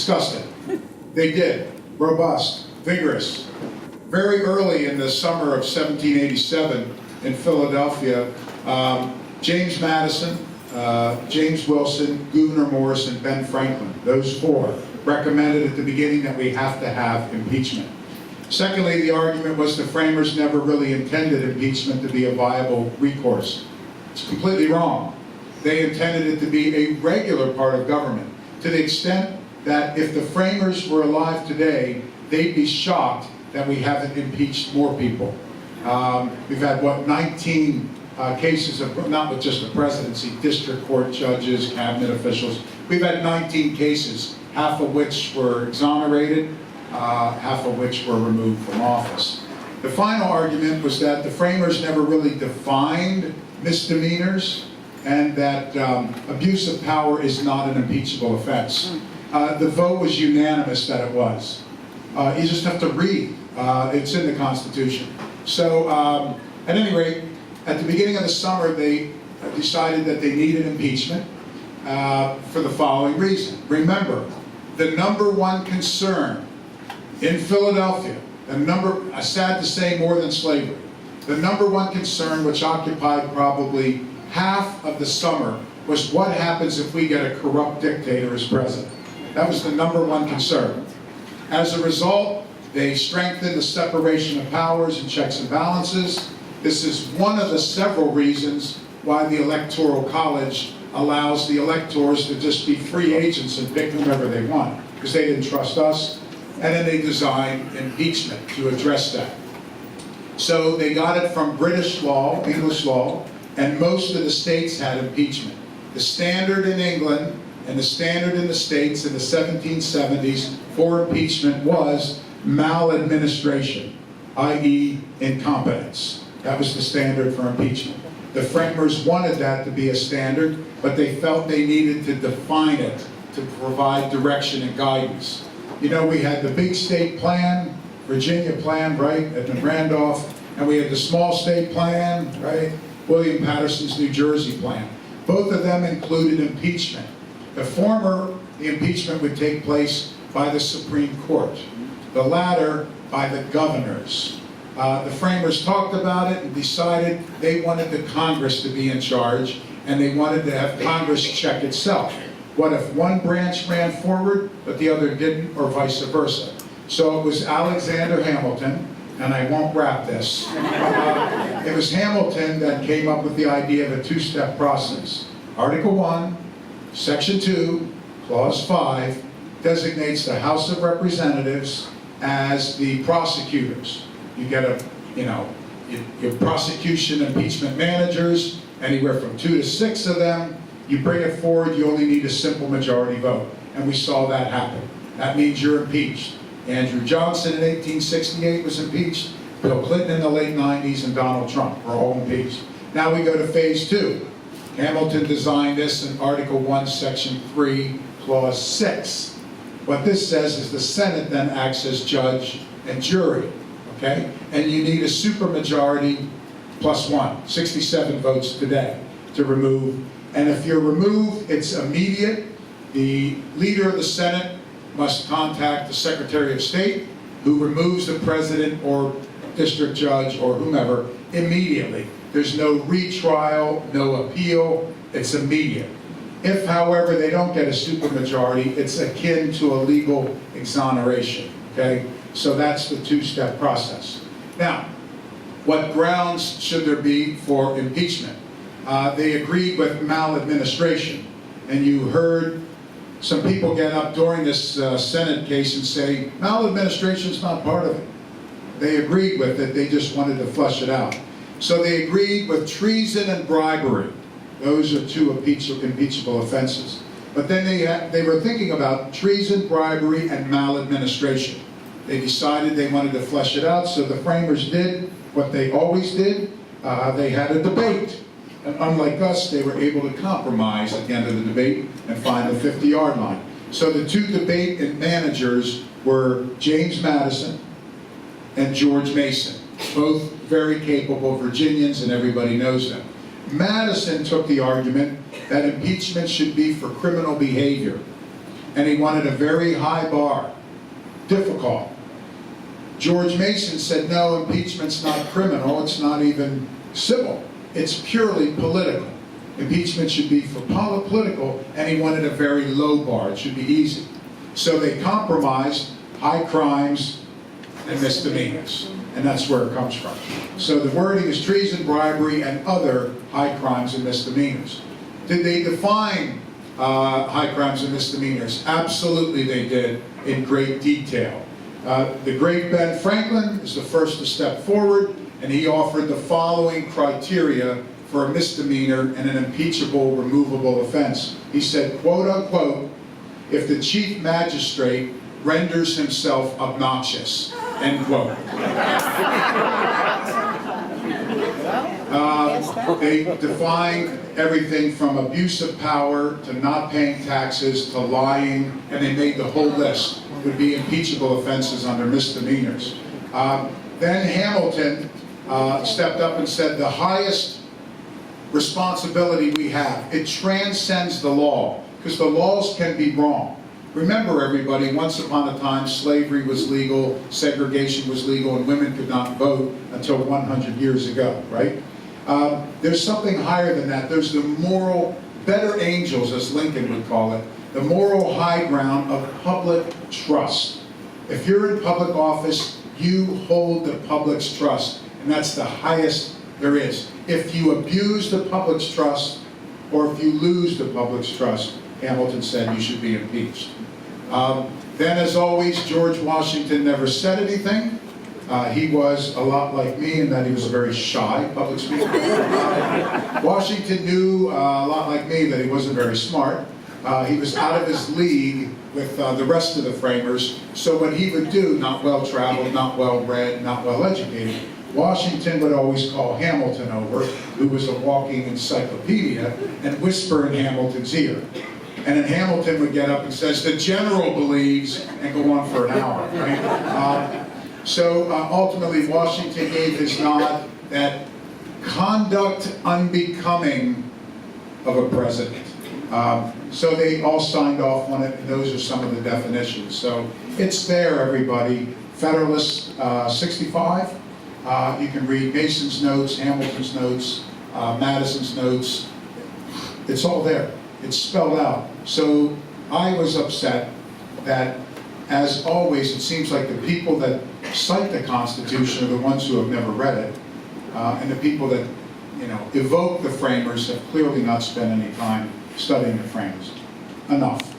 discussed it. They did. Robust, vigorous. Very early in the summer of 1787 in Philadelphia, James Madison, James Wilson, Gouverneur Morris, and Ben Franklin, those four, recommended at the beginning that we have to have impeachment. Secondly, the argument was the framers never really intended impeachment to be a viable recourse. It's completely wrong. They intended it to be a regular part of government, to the extent that if the framers were alive today, they'd be shocked that we haven't impeached more people. We've had, 19 cases of, not with just the presidency, district court judges, cabinet officials. We've had 19 cases, half of which were exonerated, half of which were removed from office. The final argument was that the framers never really defined misdemeanors, and that abuse of power is not an impeachable offense. The vote was unanimous that it was. You just have to read. It's in the Constitution. So, at any rate, at the beginning of the summer, they decided that they needed impeachment for the following reason. Remember, the number one concern in Philadelphia, sad to say, more than slavery, the number one concern, which occupied probably half of the summer, was what happens if we get a corrupt dictator as president. That was the number one concern. As a result, they strengthened the separation of powers and checks and balances. This is one of the several reasons why the Electoral College allows the electors to just be free agents and pick whomever they want, because they didn't trust us. And then they designed impeachment to address that. So they got it from British law, English law, and most of the states had impeachment. The standard in England and the standard in the states in the 1770s for impeachment was maladministration, i.e. incompetence. That was the standard for impeachment. The framers wanted that to be a standard, but they felt they needed to define it to provide direction and guidance. You know, we had the big state plan, Virginia plan, right, Edmund Randolph, and we had the small state plan, right, William Patterson's New Jersey plan. Both of them included impeachment. The former, the impeachment would take place by the Supreme Court. The latter, by the governors. The framers talked about it and decided they wanted the Congress to be in charge, and they wanted to have Congress check itself. What if one branch ran forward, but the other didn't, or vice versa? So it was Alexander Hamilton, and I won't wrap this. It was Hamilton that came up with the idea of a two-step process. Article 1, Section 2, Clause 5, designates the House of Representatives as the prosecutors. You get your prosecution impeachment managers, anywhere from 2 to 6 of them. You bring it forward, you only need a simple majority vote. And we saw that happen. That means you're impeached. Andrew Johnson in 1868 was impeached. Bill Clinton in the late 90s and Donald Trump were all impeached. Now we go to phase 2. Hamilton designed this in Article 1, Section 3, Clause 6. What this says is the Senate then acts as judge and jury, okay? And you need a supermajority plus 1, 67 votes today to remove. And if you're removed, it's immediate. The leader of the Senate must contact the Secretary of State, who removes the president or district judge or whomever immediately. There's no retrial, no appeal, it's immediate. If, however, they don't get a supermajority, it's akin to a legal exoneration, okay? So that's the two-step process. Now, what grounds should there be for impeachment? They agreed with maladministration, and you heard some people get up during this Senate case and say, maladministration is not part of it. They agreed with it, they just wanted to flush it out. So they agreed with treason and bribery. Those are two impeachable offenses. But then they were thinking about treason, bribery, and maladministration. They decided they wanted to flesh it out, so the framers did what they always did. They had a debate. And unlike us, they were able to compromise at the end of the debate and find the 50-yard line. So the two debate managers were James Madison and George Mason, both very capable Virginians, and everybody knows them. Madison took the argument that impeachment should be for criminal behavior. and he wanted a very high bar, difficult. George Mason said, no, impeachment's not criminal, it's not even civil, it's purely political. Impeachment should be for political, and he wanted a very low bar, it should be easy. So they compromised high crimes and misdemeanors, and that's where it comes from. So the wording is treason, bribery, and other high crimes and misdemeanors. Did they define high crimes and misdemeanors? Absolutely they did, in great detail. The great Ben Franklin is the first to step forward, and he offered the following criteria for a misdemeanor and an impeachable, removable offense. He said, quote unquote, if the chief magistrate renders himself obnoxious, end quote. They defined everything from abuse of power to not paying taxes to lying, and they made the whole list would be impeachable offenses under misdemeanors. Then Hamilton stepped up and said the highest responsibility we have, it transcends the law, because the laws can be wrong. Remember everybody, once upon a time slavery was legal, segregation was legal, and women could not vote until 100 years ago, right? There's something higher than that. There's the moral, better angels as Lincoln would call it, the moral high ground of public trust. If you're in public office, you hold the public's trust, and that's the highest there is. If you abuse the public's trust, or if you lose the public's trust, Hamilton said you should be impeached. Then, as always, George Washington never said anything. He was a lot like me in that he was a very shy public speaker. Washington knew, a lot like me, that he wasn't very smart. He was out of his league with the rest of the framers, so what he would do, not well-traveled, not well-read, not well-educated, Washington would always call Hamilton over, who was a walking encyclopedia, and whisper in Hamilton's ear. And then Hamilton would get up and says, the general believes, and go on for an hour, right? So ultimately, Washington gave his nod that conduct unbecoming of a president. So they all signed off on it, and those are some of the definitions. So it's there, everybody. Federalist 65. You can read Mason's notes, Hamilton's notes, Madison's notes. It's all there. It's spelled out. So I was upset that, as always, it seems like the people that cite the Constitution are the ones who have never read it, and the people that, evoke the framers have clearly not spent any time studying the framers. Enough.